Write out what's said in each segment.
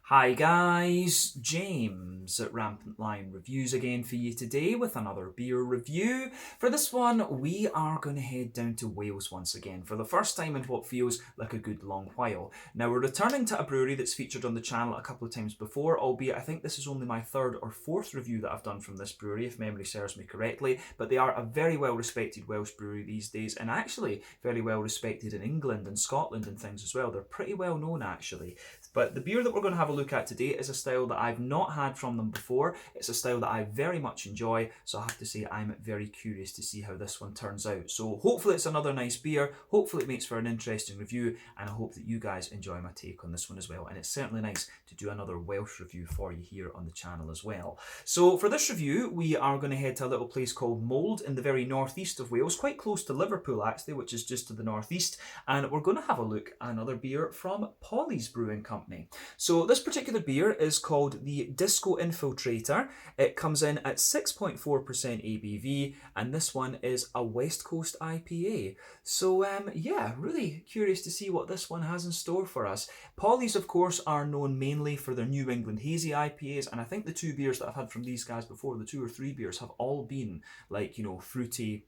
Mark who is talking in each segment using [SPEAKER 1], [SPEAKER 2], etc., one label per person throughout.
[SPEAKER 1] Hi guys, James at Rampant Lion Reviews again for you today with another beer review. For this one, we are going to head down to Wales once again for the first time in what feels like a good long while. Now we're returning to a brewery that's featured on the channel a couple of times before, albeit I think this is only my third or fourth review that I've done from this brewery, if memory serves me correctly, but they are a very well respected Welsh brewery these days, and actually very well respected in England and Scotland and things as well. They're pretty well known actually. But the beer that we're going to have a look at today is a style that I've not had from them before. It's a style that I very much enjoy, so I have to say I'm very curious to see how this one turns out. So hopefully it's another nice beer, hopefully it makes for an interesting review, and I hope that you guys enjoy my take on this one as well. And it's certainly nice to do another Welsh review for you here on the channel as well. So for this review, we are going to head to a little place called Mold in the very northeast of Wales, quite close to Liverpool actually, which is just to the northeast, and we're going to have a look at another beer from Polly's Brewing Company. So this particular beer is called the Disco Infiltrator. It comes in at 6.4% ABV, and this one is a West Coast IPA. So yeah, really curious to see what this one has in store for us. Polly's, of course, are known mainly for their New England Hazy IPAs, and I think the two beers that I've had from these guys before, the two or three beers, have all been like, fruity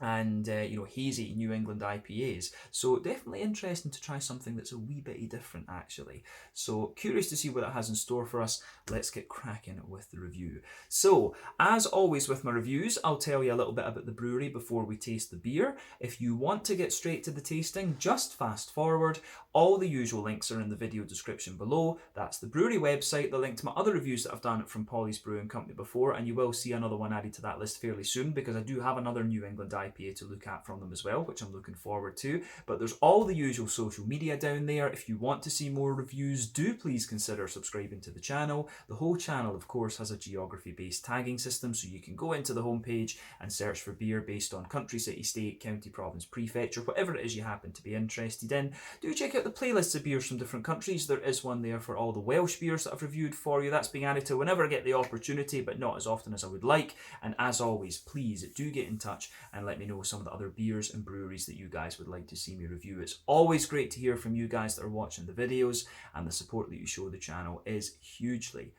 [SPEAKER 1] and hazy New England IPAs. So definitely interesting to try something that's a wee bit different actually. So curious to see what it has in store for us. Let's get cracking with the review. So as always with my reviews, I'll tell you a little bit about the brewery before we taste the beer. If you want to get straight to the tasting, just fast forward. All the usual links are in the video description below. That's the brewery website, the link to my other reviews that I've done from Polly's Brewing Company before, and you will see another one added to that list fairly soon because I do have another New England IPA to look at from them as well, which I'm looking forward to. But there's all the usual social media down there. If you want to see more reviews, do please consider subscribing to the channel. The whole channel, of course, has a geography-based tagging system, so you can go into the homepage and search for beer based on country, city, state, county, province, prefecture, whatever it is you happen to be interested in. Do check out the playlists of beers from different countries. There is one there for all the Welsh beers that I've reviewed for you. That's being added to whenever I get the opportunity, but not as often as I would like. And as always, please do get in touch and let me know some of the other beers and breweries that you guys would like to see me review. It's always great to hear from you guys that are watching the videos, and the support that you show the channel is hugely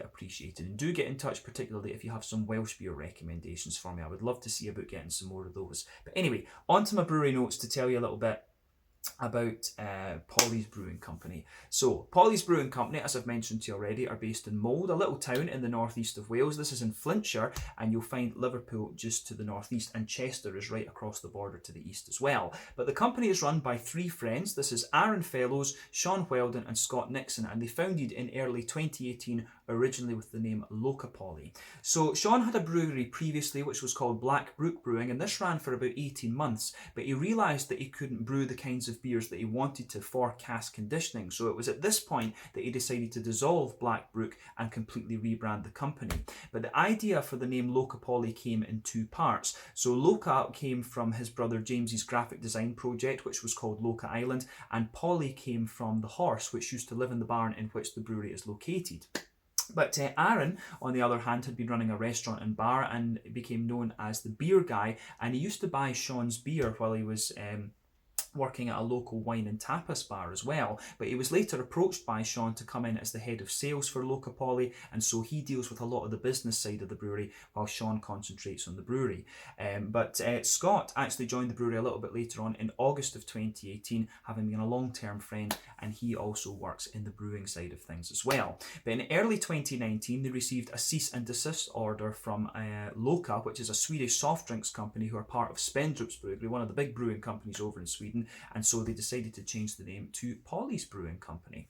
[SPEAKER 1] appreciated. And do get in touch, particularly if you have some Welsh beer recommendations for me. I would love to see about getting some more of those. But anyway, on to my brewery notes to tell you a little bit about Polly's Brewing Company. So Polly's Brewing Company, as I've mentioned to you already, are based in Mold, a little town in the northeast of Wales. This is in Flintshire, and you'll find Liverpool just to the northeast, and Chester is right across the border to the east as well. But the company is run by three friends. This is Aaron Fellows, Sean Wheldon and Scott Nixon, and they founded in early 2018, originally with the name Loca Polly. So Sean had a brewery previously which was called Black Brook Brewing, and this ran for about 18 months, but he realised that he couldn't brew the kinds of beers that he wanted to for cask conditioning. So it was at this point that he decided to dissolve Black Brook and completely rebrand the company. But the idea for the name Loca Polly came in two parts. So Loca came from his brother James's graphic design project, which was called Loca Island, and Polly came from the horse which used to live in the barn in which the brewery is located. But Aaron, on the other hand, had been running a restaurant and bar and became known as the beer guy, and he used to buy Sean's beer while he was working at a local wine and tapas bar as well. But he was later approached by Sean to come in as the head of sales for Loca Polly, and so he deals with a lot of the business side of the brewery while Sean concentrates on the brewery. But Scott actually joined the brewery a little bit later on in August of 2018, having been a long-term friend, and he also works in the brewing side of things as well. But in early 2019 they received a cease and desist order from Loca, which is a Swedish soft drinks company who are part of Spendrup's Brewery, one of the big brewing companies over in Sweden, and so they decided to change the name to Polly's Brewing Company.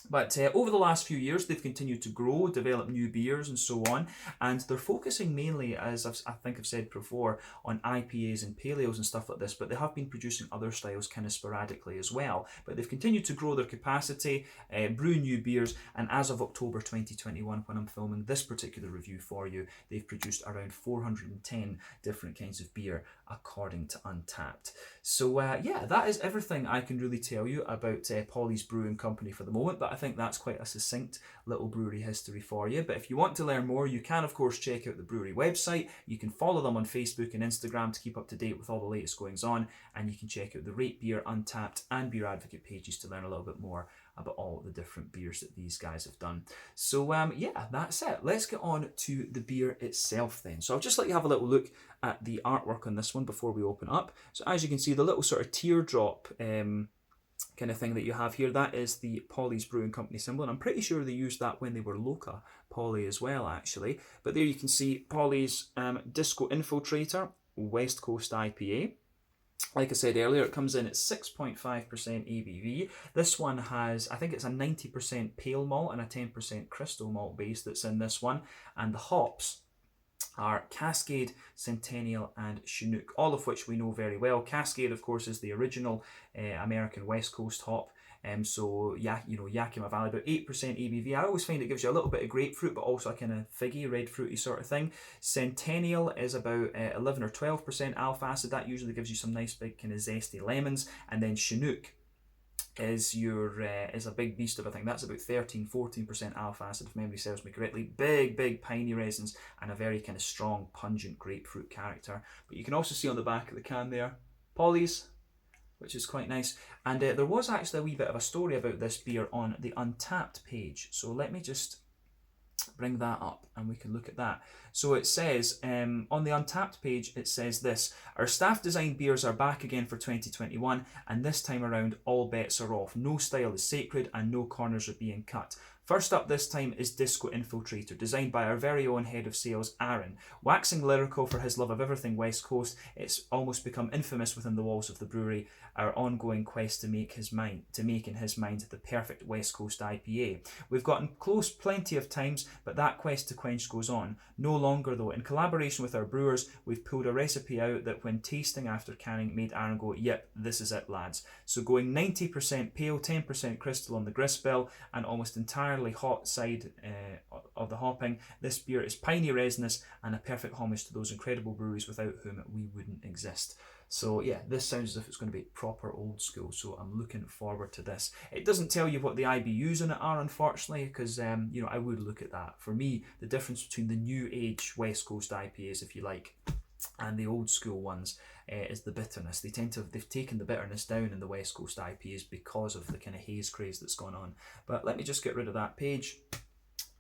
[SPEAKER 1] But over the last few years, they've continued to grow, develop new beers and so on, and they're focusing mainly, as I think I've said before, on IPAs and pale ales and stuff like this, but they have been producing other styles kind of sporadically as well. But they've continued to grow their capacity, brew new beers, and as of October 2021, when I'm filming this particular review for you, they've produced around 410 different kinds of beer, according to Untappd. So yeah, that is everything I can really tell you about Polly's Brewing Company for the moment, but I think that's quite a succinct little brewery history for you. But if you want to learn more, you can of course check out the brewery website. You can follow them on Facebook and Instagram to keep up to date with all the latest goings on, and you can check out the Rate Beer, Untappd and Beer Advocate pages to learn a little bit more about all the different beers that these guys have done. So yeah, that's it. Let's get on to the beer itself then. So I'll just let you have a little look at the artwork on this one before we open up. So as you can see, the little sort of teardrop kind of thing that you have here, that is the Polly's Brewing Company symbol, and I'm pretty sure they used that when they were Loca Polly as well, actually. But there you can see Polly's Disco Infiltrator West Coast IPA. Like I said earlier, it comes in at 6.5% ABV. This one has, I think it's a 90% pale malt and a 10% crystal malt base that's in this one, and the hops are Cascade, Centennial and Chinook, all of which we know very well. Cascade, of course, is the original American West Coast hop. So Yakima Valley, about 8% ABV. I always find it gives you a little bit of grapefruit, but also a kind of figgy, red fruity sort of thing. Centennial is about 11 or 12% alpha acid. That usually gives you some nice big kind of zesty lemons. And then Chinook is a big beast of a thing. That's about 13-14% alpha acid, if memory serves me correctly. Big piney resins and a very kind of strong, pungent grapefruit character. But you can also see on the back of the can there, Polly's, which is quite nice. And there was actually a wee bit of a story about this beer on the Untappd page. So let me just bring that up and we can look at that. So it says, on the Untappd page, it says this: our staff designed beers are back again for 2021, and this time around all bets are off. No style is sacred and no corners are being cut. First up this time is Disco Infiltrator, designed by our very own head of sales, Aaron. Waxing lyrical for his love of everything West Coast, it's almost become infamous within the walls of the brewery, our ongoing quest to make in his mind the perfect West Coast IPA. We've gotten close plenty of times, but that quest to quench goes on. No longer though. In collaboration with our brewers, we've pulled a recipe out that when tasting after canning made Aaron go, yep, this is it, lads. So going 90% pale, 10% crystal on the grist bill, and almost entirely hot side of the hopping, this beer is piney resinous and a perfect homage to those incredible breweries without whom we wouldn't exist. So yeah, this sounds as if it's going to be proper old school, so I'm looking forward to this. It doesn't tell you what the IBUs in it are, unfortunately, because I would look at that. For me, the difference between the new age West Coast IPAs, if you like, and the old school ones is the bitterness. They've taken the bitterness down in the West Coast IPAs because of the kind of haze craze that's gone on. But let me just get rid of that page,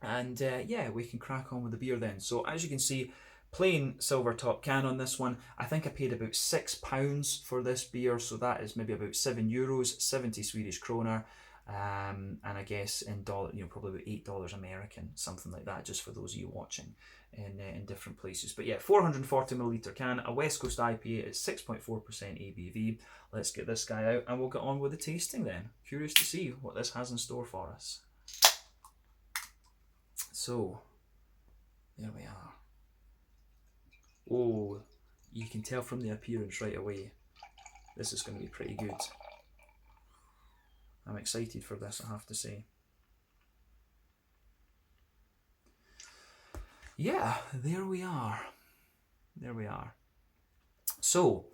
[SPEAKER 1] and yeah, we can crack on with the beer then. So as you can see, plain silver top can on this one. I think I paid about £6 for this beer, so that is maybe about €7, 70 Swedish kroner. And I guess in dollar, probably about $8 American, something like that, just for those of you watching in different places. But yeah, 440ml can, a West Coast IPA at 6.4% ABV. Let's get this guy out and we'll get on with the tasting then. Curious to see what this has in store for us. So, there we are. Oh, you can tell from the appearance right away, this is going to be pretty good. I'm excited for this, I have to say. Yeah, there we are. So,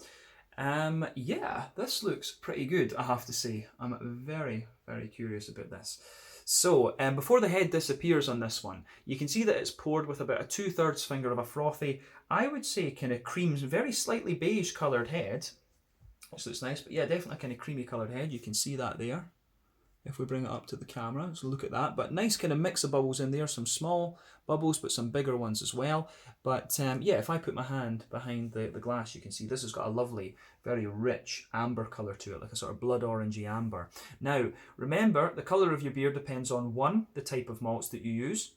[SPEAKER 1] yeah, this looks pretty good, I have to say. I'm very curious about this. So, before the head disappears on this one, you can see that it's poured with about a 2/3 finger of a frothy, I would say kind of cream, very slightly beige coloured head, which looks nice, but yeah, definitely a kind of creamy coloured head. You can see that there. If we bring it up to the camera, so look at that. But nice kind of mix of bubbles in there, some small bubbles, but some bigger ones as well. But yeah, if I put my hand behind the glass, you can see this has got a lovely, very rich amber colour to it, like a sort of blood orangey amber. Now, remember, the colour of your beer depends on 1, the type of malts that you use.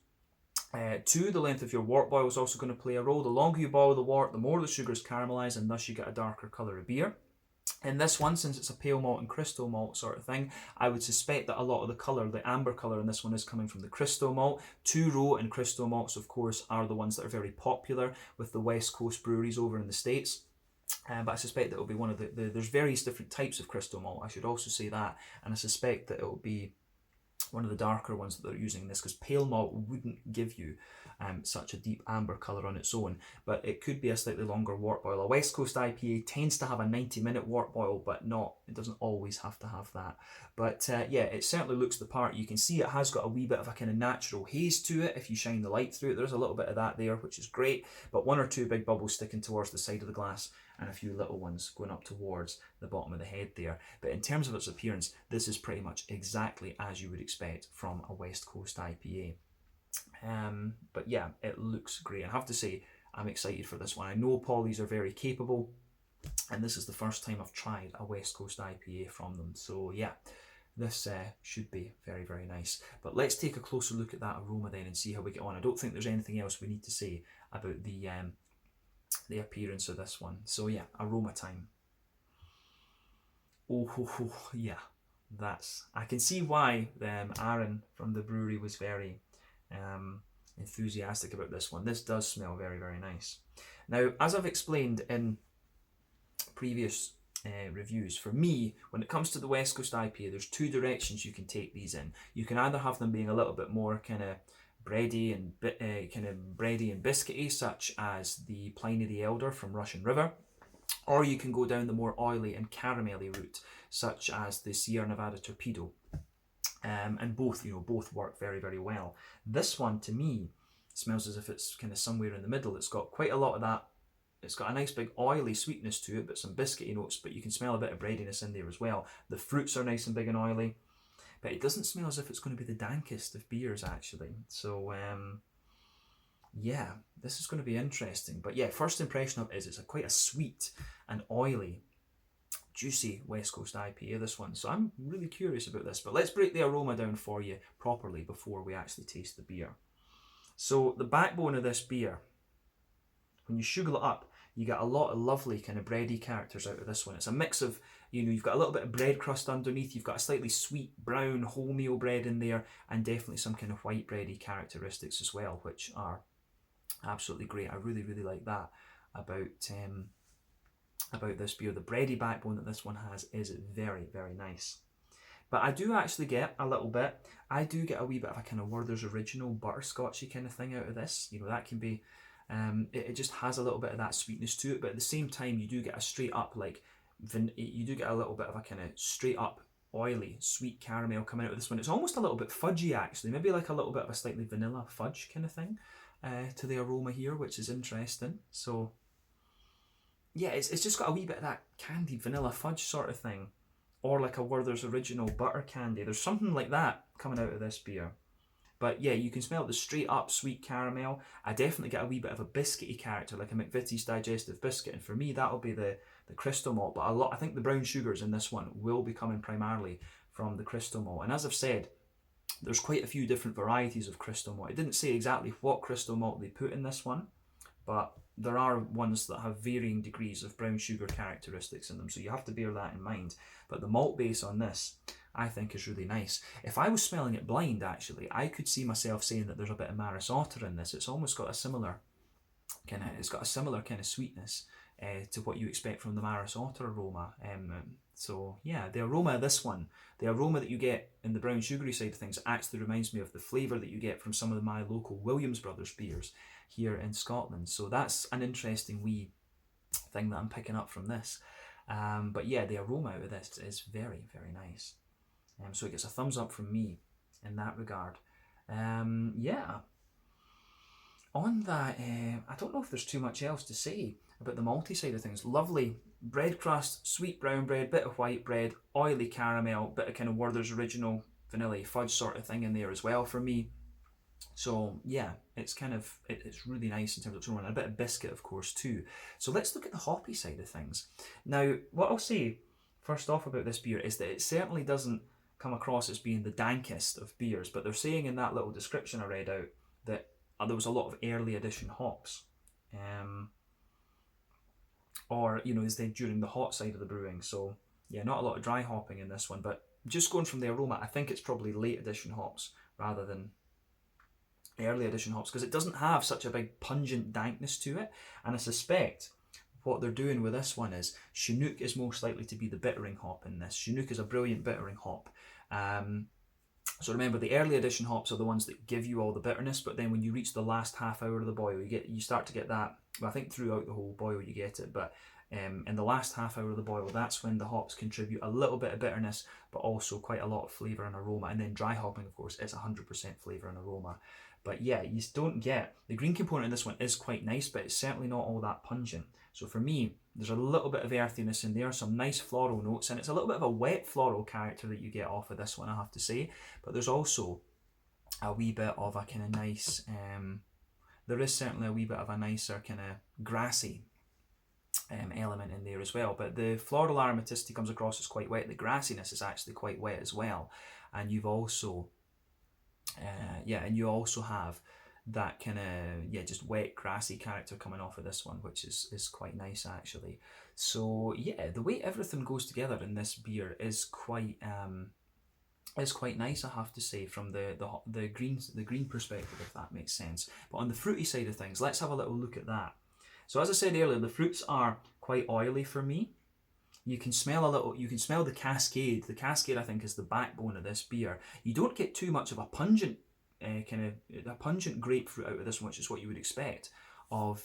[SPEAKER 1] 2, the length of your wort boil is also going to play a role. The longer you boil the wort, the more the sugars caramelise, and thus you get a darker colour of beer. In this one, since it's a pale malt and crystal malt sort of thing, I would suspect that a lot of the colour, the amber colour in this one, is coming from the crystal malt. 2-row and crystal malts, of course, are the ones that are very popular with the West Coast breweries over in the States. But I suspect that it will be one of there's various different types of crystal malt, I should also say that, and I suspect that it will be one of the darker ones that they're using in this, because pale malt wouldn't give you such a deep amber colour on its own, but it could be a slightly longer wort boil. A West Coast IPA tends to have a 90-minute wort boil, but it doesn't always have to have that. But yeah, it certainly looks the part. You can see it has got a wee bit of a kind of natural haze to it if you shine the light through it. There's a little bit of that there, which is great, but 1 or 2 big bubbles sticking towards the side of the glass, and a few little ones going up towards the bottom of the head there. But in terms of its appearance, this is pretty much exactly as you would expect from a West Coast IPA. But yeah, it looks great. I have to say, I'm excited for this one. I know Polly's are very capable, and this is the first time I've tried a West Coast IPA from them. So yeah, this should be very, very nice. But let's take a closer look at that aroma then and see how we get on. I don't think there's anything else we need to say about the appearance of this one. So yeah, aroma time. Oh, yeah, I can see why Aaron from the brewery was very enthusiastic about this one. This does smell very, very nice. Now, as I've explained in previous reviews, for me, when it comes to the West Coast IPA, there's two directions you can take these in. You can either have them being a little bit more kind of bready and biscuity, such as the Pliny the Elder from Russian River, or you can go down the more oily and caramelly route, such as the Sierra Nevada Torpedo. And both work very, very well. This one, to me, smells as if it's kind of somewhere in the middle. It's got quite a lot of that. It's got a nice big oily sweetness to it, but some biscuity notes, but you can smell a bit of breadiness in there as well. The fruits are nice and big and oily, but it doesn't smell as if it's going to be the dankest of beers, actually. So, yeah, this is going to be interesting. But yeah, first impression of it is it's quite a sweet and oily, juicy West Coast IPA, this one. So I'm really curious about this. But let's break the aroma down for you properly before we actually taste the beer. So the backbone of this beer, when you sugar it up, you get a lot of lovely kind of bready characters out of this one. It's a mix of, you've got a little bit of bread crust underneath, you've got a slightly sweet brown wholemeal bread in there, and definitely some kind of white bready characteristics as well, which are absolutely great. I really, really like that about this beer. The bready backbone that this one has is very, very nice. But I do actually get a little bit, I do get a wee bit of a kind of Werther's Original butterscotchy kind of thing out of this. That can be, it just has a little bit of that sweetness to it, but at the same time you do get a straight up, you do get a little bit of a kind of straight up oily sweet caramel coming out of this one. It's almost a little bit fudgy, actually, maybe like a little bit of a slightly vanilla fudge kind of thing to the aroma here, which is interesting. So yeah, it's just got a wee bit of that candied vanilla fudge sort of thing, or like a Werther's Original butter candy. There's something like that coming out of this beer. But yeah, you can smell the straight up sweet caramel. I definitely get a wee bit of a biscuity character, like a McVitie's Digestive Biscuit, and for me that'll be the crystal malt. But I think the brown sugars in this one will be coming primarily from the crystal malt. And as I've said, there's quite a few different varieties of crystal malt. It didn't say exactly what crystal malt they put in this one, but there are ones that have varying degrees of brown sugar characteristics in them, so you have to bear that in mind. But the malt base on this, I think, is really nice. If I was smelling it blind, actually, I could see myself saying that there's a bit of Maris Otter in this. It's almost got a similar kind of sweetness to what you expect from the Maris Otter aroma. So yeah, the aroma of this one, the aroma that you get in the brown sugary side of things actually reminds me of the flavour that you get from some of my local Williams Brothers beers here in Scotland. So that's an interesting wee thing that I'm picking up from this. But yeah, the aroma out of this is very, very nice. So it gets a thumbs up from me in that regard. Yeah. On that, I don't know if there's too much else to say about the malty side of things. Lovely bread crust, sweet brown bread, bit of white bread, oily caramel, bit of kind of Werther's Original vanilla fudge sort of thing in there as well for me. So yeah, it's really nice in terms of tone, and a bit of biscuit of course too. So let's look at the hoppy side of things. Now, what I'll say first off about this beer is that it certainly doesn't come across as being the dankest of beers, but they're saying in that little description I read out that there was a lot of early edition hops, or is they during the hot side of the brewing. So yeah, not a lot of dry hopping in this one, but just going from the aroma, I think it's probably late edition hops rather than early edition hops, because it doesn't have such a big pungent dankness to it. And I suspect what they're doing with this one is Chinook is most likely to be the bittering hop in this. Chinook is a brilliant bittering hop. So remember, the early edition hops are the ones that give you all the bitterness, but then when you reach the last half hour of the boil, you start to get that. Well, I think throughout the whole boil you get it, but in the last half hour of the boil, that's when the hops contribute a little bit of bitterness, but also quite a lot of flavour and aroma. And then dry hopping, of course, is 100% flavour and aroma. But yeah, the green component in this one is quite nice, but it's certainly not all that pungent. So for me, There's a little bit of earthiness in there, some nice floral notes, and it's a little bit of a wet floral character that you get off of this one, I have to say. But there's also a wee bit of a kind of nice, there is certainly a wee bit of a nicer kind of grassy element in there as well. But the floral aromaticity comes across as quite wet. The grassiness is actually quite wet as well. And you've also, and you also have that kind of, just wet, grassy character coming off of this one, which is quite nice actually. So yeah, the way everything goes together in this beer is quite nice, I have to say, from the green perspective, if that makes sense. But on the fruity side of things, let's have a little look at that. So as I said earlier, the fruits are quite oily for me. You can smell the cascade. The cascade, I think, is the backbone of this beer. You don't get too much of a pungent pungent grapefruit out of this one, which is what you would expect of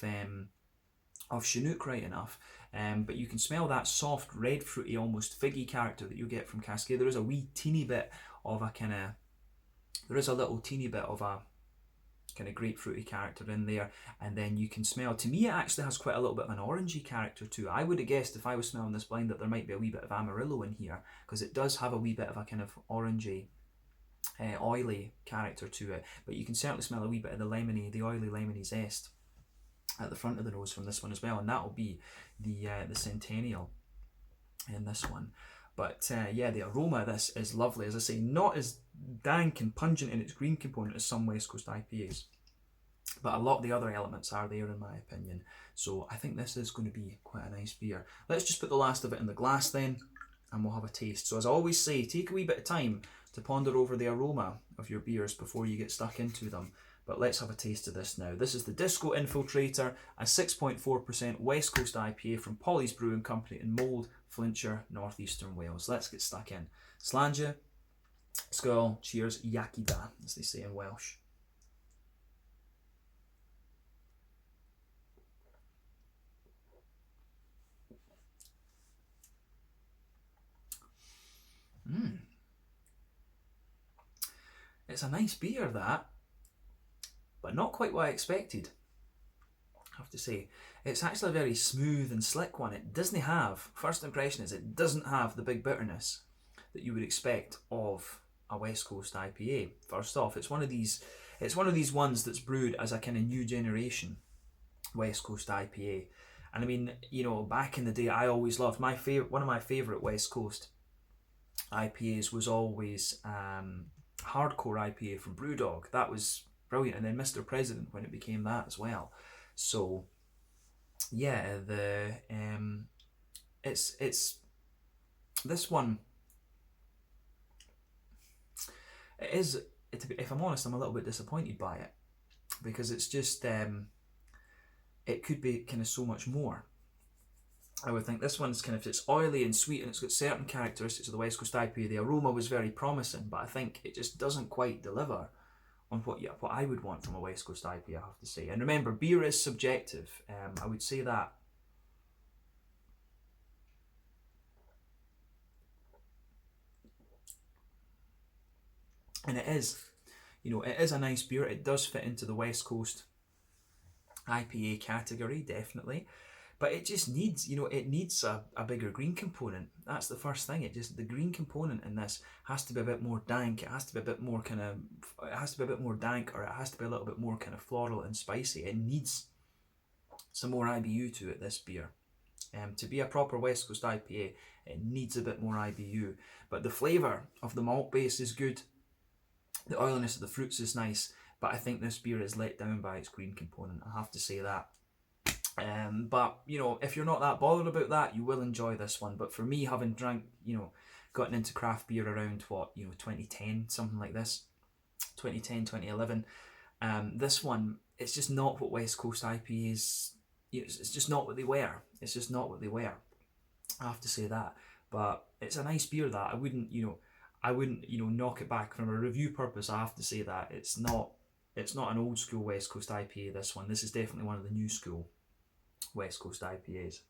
[SPEAKER 1] Chinook, right enough. But you can smell that soft, red, fruity, almost figgy character that you get from Cascade. There is a wee teeny bit of a little teeny bit of a kind of grapefruity character in there, and then you can smell, to me it actually has quite a little bit of an orangey character too. I would have guessed if I was smelling this blind that there might be a wee bit of Amarillo in here, because it does have a wee bit of a kind of orangey, oily character to it, but you can certainly smell a wee bit of the oily lemony zest at the front of the nose from this one as well, and that'll be the Centennial in this one. But the aroma of this is lovely. As I say, not as dank and pungent in its green component as some West Coast IPAs, but a lot of the other elements are there in my opinion. So I think this is going to be quite a nice beer. Let's just put the last of it in the glass then, and we'll have a taste. So as I always say, take a wee bit of time to ponder over the aroma of your beers before you get stuck into them. But let's have a taste of this now. This is the Disco Infiltrator, a 6.4% West Coast IPA from Polly's Brewing Company in Mold, Flintshire, northeastern Wales. Let's get stuck in. Slàinte, skål, cheers, iechyd da, as they say in Welsh. It's a nice beer, that, but not quite what I expected, I have to say. It's actually a very smooth and slick one. It doesn't have, first impression is, it doesn't have the big bitterness that you would expect of a West Coast IPA. First off, it's one of these ones that's brewed as a kind of new generation West Coast IPA. And I mean, back in the day, I always loved one of my favourite West Coast IPAs was always Hardcore IPA from Brewdog. That was brilliant. And then Mr. President when it became that as well. So yeah, it's this one. It is, if I'm honest, I'm a little bit disappointed by it, because it's just it could be kind of so much more. I would think this one's it's oily and sweet, and it's got certain characteristics of the West Coast IPA. The aroma was very promising, but I think it just doesn't quite deliver on what I would want from a West Coast IPA, I have to say. And remember, beer is subjective. I would say that. And it is, it is a nice beer. It does fit into the West Coast IPA category, definitely. But it just needs, it needs a bigger green component. That's the first thing. The green component in this has to be a bit more dank. It has to be a bit more dank, or it has to be a little bit more kind of floral and spicy. It needs some more IBU to it, this beer. To be a proper West Coast IPA, it needs a bit more IBU. But the flavour of the malt base is good. The oiliness of the fruits is nice. But I think this beer is let down by its green component. I have to say that. But if you're not that bothered about that, you will enjoy this one. But for me, having gotten into craft beer around 2010, something like this, 2010, 2011, this one, it's just not what West Coast IPAs, it's just not what they were. It's just not what they were. I have to say that. But it's a nice beer that I wouldn't knock it back from a review purpose. I have to say that it's not an old school West Coast IPA, this one. This is definitely one of the new school West Coast IPAs.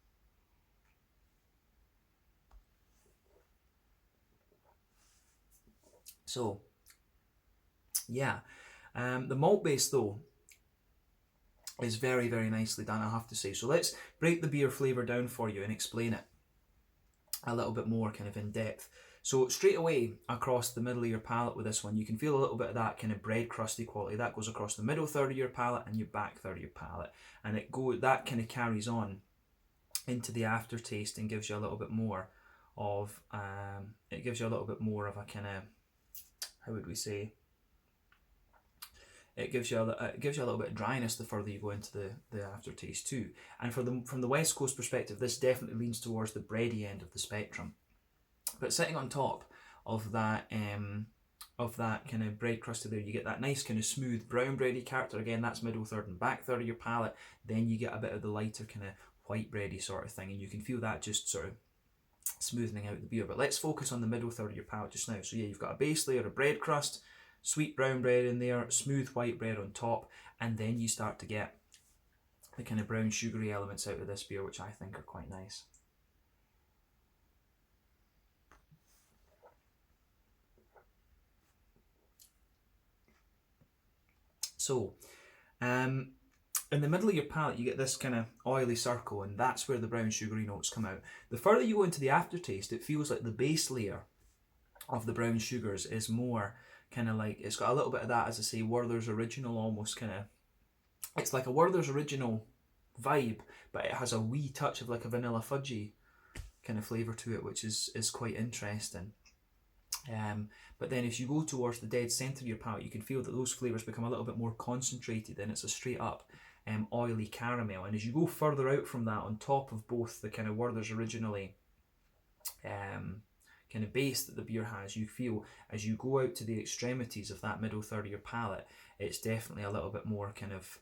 [SPEAKER 1] So yeah, the malt base though is very, very nicely done, I have to say. So let's break the beer flavour down for you and explain it a little bit more kind of in depth. So straight away across the middle of your palate with this one, you can feel a little bit of that kind of bread crusty quality. That goes across the middle third of your palate and your back third of your palate. And that kind of carries on into the aftertaste and gives you a little bit more of, a kind of, how would we say, it gives you a little bit of dryness the further you go into the aftertaste too. And from the West Coast perspective, this definitely leans towards the bready end of the spectrum. But sitting on top of that kind of bread crusty there, you get that nice kind of smooth brown bready character. Again, that's middle third and back third of your palate. Then you get a bit of the lighter kind of white bready sort of thing, and you can feel that just sort of smoothing out the beer. But let's focus on the middle third of your palate just now. So yeah, you've got a base layer of bread crust, sweet brown bread in there, smooth white bread on top, and then you start to get the kind of brown sugary elements out of this beer, which I think are quite nice. So, in the middle of your palate, you get this kind of oily circle, and that's where the brown sugary notes come out. The further you go into the aftertaste, it feels like the base layer of the brown sugars is more kind of like, it's got a little bit of that, as I say, Werther's Original almost kind of, it's like a Werther's Original vibe, but it has a wee touch of like a vanilla fudgy kind of flavour to it, which is quite interesting. But then as you go towards the dead centre of your palate, you can feel that those flavours become a little bit more concentrated, and it's a straight up oily caramel. And as you go further out from that, on top of both the kind of Werther's Originally kind of base that the beer has, you feel as you go out to the extremities of that middle third of your palate, it's definitely a little bit more kind of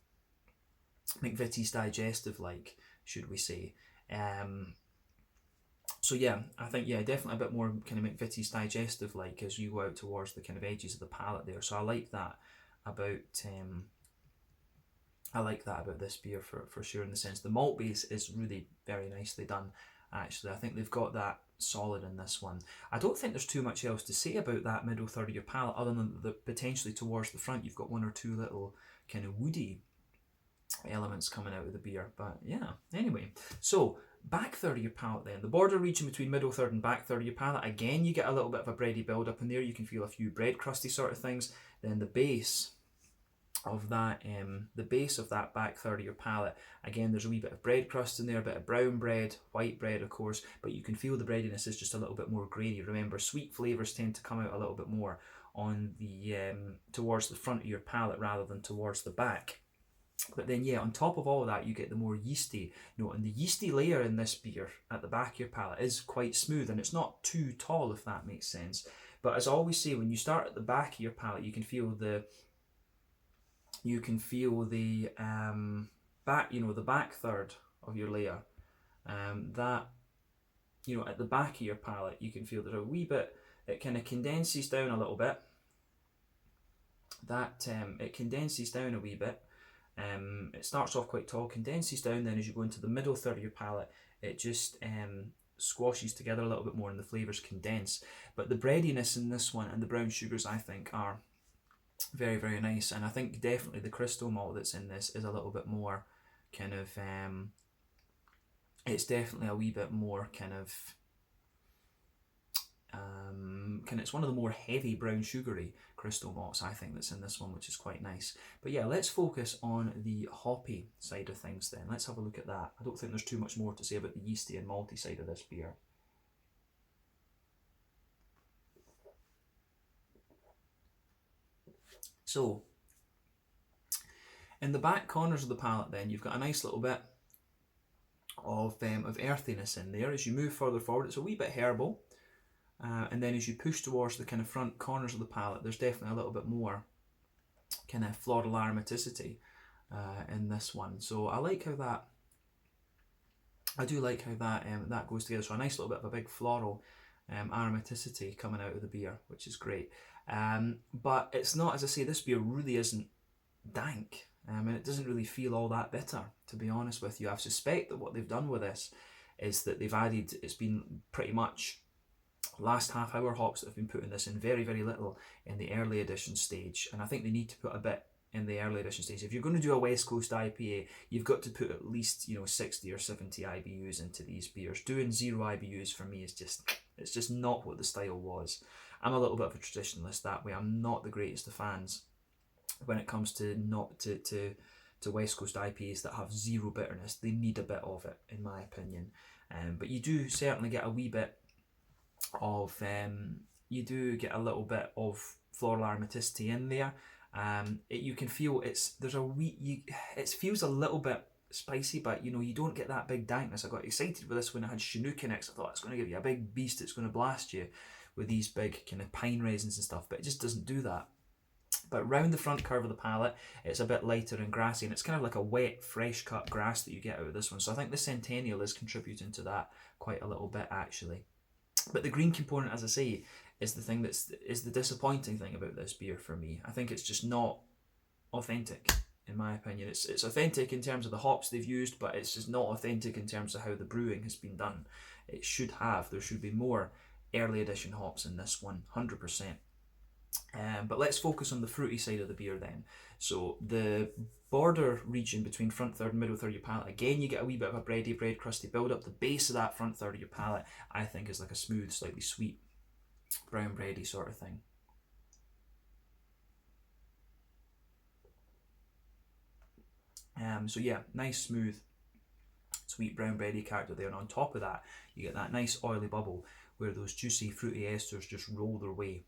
[SPEAKER 1] McVitie's Digestive like, should we say. So yeah, I think, yeah, definitely a bit more kind of McVitie's Digestive like as you go out towards the kind of edges of the palate there. So I like that about this beer for sure, in the sense the malt base is really very nicely done. Actually, I think they've got that solid in this one. I don't think there's too much else to say about that middle third of your palate, other than that potentially towards the front you've got one or two little kind of woody elements coming out of the beer. But yeah, anyway, so back third of your palate then, the border region between middle third and back third of your palate, again you get a little bit of a bready build up in there. You can feel a few bread crusty sort of things. Then the base of that back third of your palate, again there's a wee bit of bread crust in there, a bit of brown bread, white bread of course, but you can feel the breadiness is just a little bit more grainy. Remember, sweet flavours tend to come out a little bit more on the towards the front of your palate rather than towards the back. But then yeah, on top of all of that you get the more yeasty note, and the yeasty layer in this beer at the back of your palate is quite smooth, and it's not too tall, if that makes sense. But as I always say, when you start at the back of your palate, you can feel the back, the back third of your layer, that, at the back of your palate you can feel that a wee bit, it kind of condenses down a little bit. It condenses down a wee bit. It starts off quite tall, condenses down, then as you go into the middle third of your palate, it just squashes together a little bit more and the flavours condense. But the breadiness in this one and the brown sugars, I think, are very, very nice. And I think definitely the crystal malt that's in this is a little bit more kind of, it's definitely a wee bit more kind of, it's one of the more heavy brown sugary crystal malts, I think, that's in this one, which is quite nice. But yeah, let's focus on the hoppy side of things then. Let's have a look at that. I don't think there's too much more to say about the yeasty and malty side of this beer. So, in the back corners of the palate then, you've got a nice little bit of earthiness in there. As you move further forward, it's a wee bit herbal. And then as you push towards the kind of front corners of the palate, there's definitely a little bit more kind of floral aromaticity in this one. So I do like how that goes together. So a nice little bit of a big floral aromaticity coming out of the beer, which is great. But it's not, as I say, this beer really isn't dank. And it doesn't really feel all that bitter, to be honest with you. I suspect that what they've done with this is that they've added, it's been pretty much last half hour hops that have been put in this, and very, very little in the early edition stage. And I think they need to put a bit in the early edition stage. If you're going to do a West Coast IPA, you've got to put at least 60 or 70 IBUs into these beers. Doing 0 IBUs for me is just not what the style was. I'm a little bit of a traditionalist that way. I'm not the greatest of fans when it comes to West Coast IPAs that have 0 bitterness. They need a bit of it, in my opinion. But you do certainly get a wee bit of you do get a little bit of floral aromaticity in there. You can feel it feels a little bit spicy, but you don't get that big dankness. I got excited with this when it had Chinook in it, I thought it's going to give you a big beast, it's going to blast you with these big kind of pine resins and stuff, but it just doesn't do that. But round the front curve of the palate, it's a bit lighter and grassy, and it's kind of like a wet, fresh cut grass that you get out of this one. So I think the Centennial is contributing to that quite a little bit, actually. But the green component, as I say, is the thing is the disappointing thing about this beer for me. I think it's just not authentic, in my opinion. It's authentic in terms of the hops they've used, but it's just not authentic in terms of how the brewing has been done. There should be more early edition hops in this one, 100%. But let's focus on the fruity side of the beer then. So the border region between front third and middle third of your palate, again you get a wee bit of a bread crusty build up. The base of that front third of your palate, I think, is like a smooth, slightly sweet, brown bready sort of thing. So yeah, nice, smooth, sweet brown bready character there, and on top of that you get that nice oily bubble where those juicy fruity esters just roll their way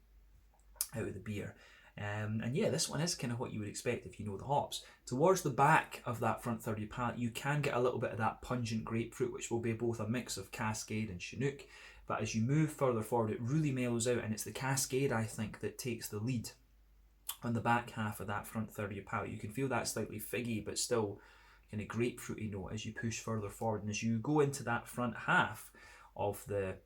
[SPEAKER 1] out of the beer. And yeah, this one is kind of what you would expect if you know the hops. Towards the back of that front third of your palate, you can get a little bit of that pungent grapefruit, which will be both a mix of Cascade and Chinook. But as you move further forward, it really mellows out, and it's the Cascade, I think, that takes the lead on the back half of that front third of your palate. You can feel that slightly figgy, but still kind of grapefruity note as you push further forward. And as you go into that front half of the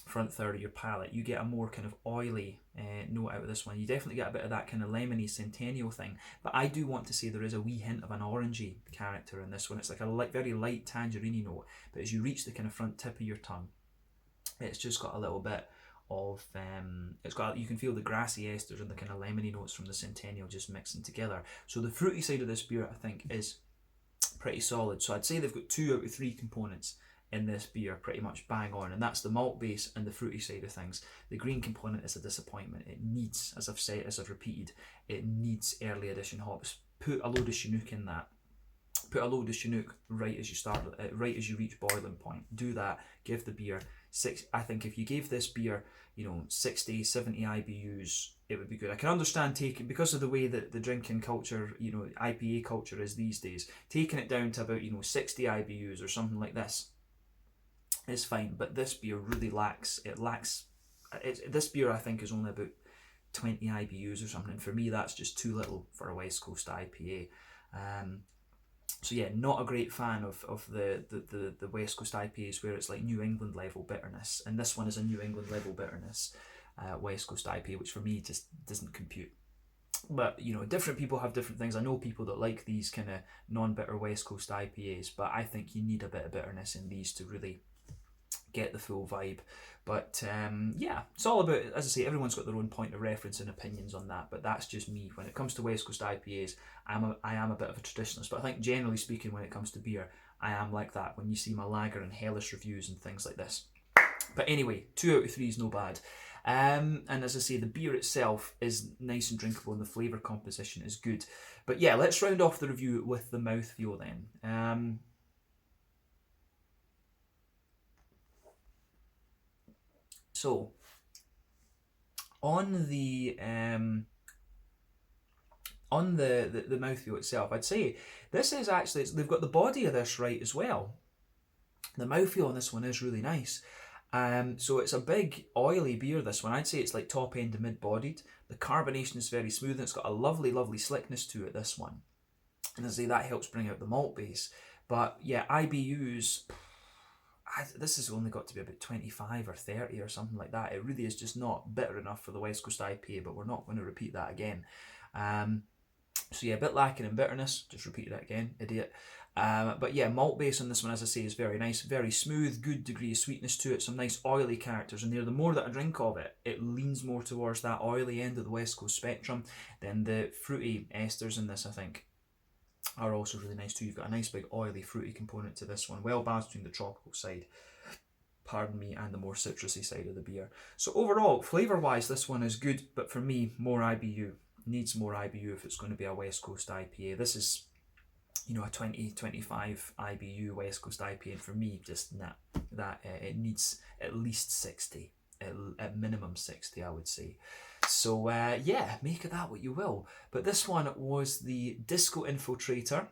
[SPEAKER 1] front third of your palate, you get a more kind of oily note out of this one. You definitely get a bit of that kind of lemony Centennial thing, but I do want to say there is a wee hint of an orangey character in this one. It's like a very light tangerine note, but as you reach the kind of front tip of your tongue, it's just got a little bit of you can feel the grassy esters and the kind of lemony notes from the Centennial just mixing together. So the fruity side of this beer, I think, is pretty solid. So I'd say they've got 2 out of 3 components in this beer pretty much bang on, and that's the malt base and the fruity side of things. The green component is a disappointment. It needs, as I've repeated, it needs early edition hops. Put a load of Chinook in that. Put a load of Chinook right as you reach boiling point. Do that. Give the beer 6. I think if you gave this beer 60, 70 IBUs, it would be good. I can understand because of the way that the drinking culture, IPA culture is these days, taking it down to about 60 IBUs or something like this is fine, but this beer really lacks. This beer, I think, is only about 20 IBUs or something. For me, that's just too little for a West Coast IPA. So yeah, not a great fan of the West Coast IPAs where it's like New England level bitterness, and this one is a New England level bitterness West Coast IPA, which for me just doesn't compute. But different people have different things. I know people that like these kind of non-bitter West Coast IPAs, but I think you need a bit of bitterness in these to really get the full vibe. But yeah, it's all about, as I say, everyone's got their own point of reference and opinions on that, but that's just me. When it comes to West Coast IPAs, I am a bit of a traditionalist, but I think generally speaking, when it comes to beer, I am like that when you see my lager and hellish reviews and things like this. But anyway, 2 out of 3 is no bad. And as I say, the beer itself is nice and drinkable and the flavour composition is good. But yeah, let's round off the review with the mouthfeel then. So, on the mouthfeel itself, I'd say this is actually, they've got the body of this right as well. The mouthfeel on this one is really nice. So it's a big oily beer, this one. I'd say it's like top end to mid bodied. The carbonation is very smooth and it's got a lovely slickness to it, this one. And as I say, that helps bring out the malt base. But yeah, IBUs, this has only got to be about 25 or 30 or something like that. It really is just not bitter enough for the West Coast IPA, but we're not going to repeat that again. So yeah, a bit lacking in bitterness. Just repeated that again, idiot. But yeah, malt base on this one, as I say, is very nice, very smooth, good degree of sweetness to it, some nice oily characters in there. The more that I drink of it, it leans more towards that oily end of the West Coast spectrum. Then the fruity esters in this, I think, are also really nice too. You've got a nice big oily fruity component to this one, well balanced between the tropical side, pardon me, and the more citrusy side of the beer. So overall, flavour wise, this one is good, but for me, more IBU. Needs more IBU if it's going to be a West Coast IPA. This is, you know, a 20-25 IBU West Coast IPA, and for me, just it needs at least 60, at minimum 60, I would say. So yeah, make of that what you will. But this one was the Disco Infiltrator,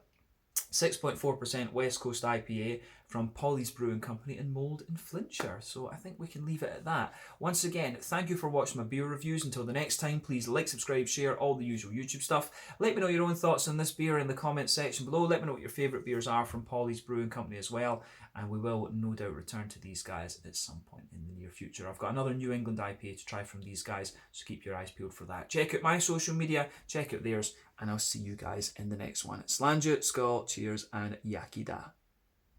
[SPEAKER 1] 6.4% West Coast IPA from Polly's Brewing Company in Mould in Flintshire. So I think we can leave it at that. Once again, thank you for watching my beer reviews. Until the next time, please like, subscribe, share, all the usual YouTube stuff. Let me know your own thoughts on this beer in the comments section below. Let me know what your favourite beers are from Polly's Brewing Company as well. And we will no doubt return to these guys at some point in the near future. I've got another New England IPA to try from these guys, so keep your eyes peeled for that. Check out my social media, check out theirs, and I'll see you guys in the next one. Slàinte, skål, cheers, and Yakida.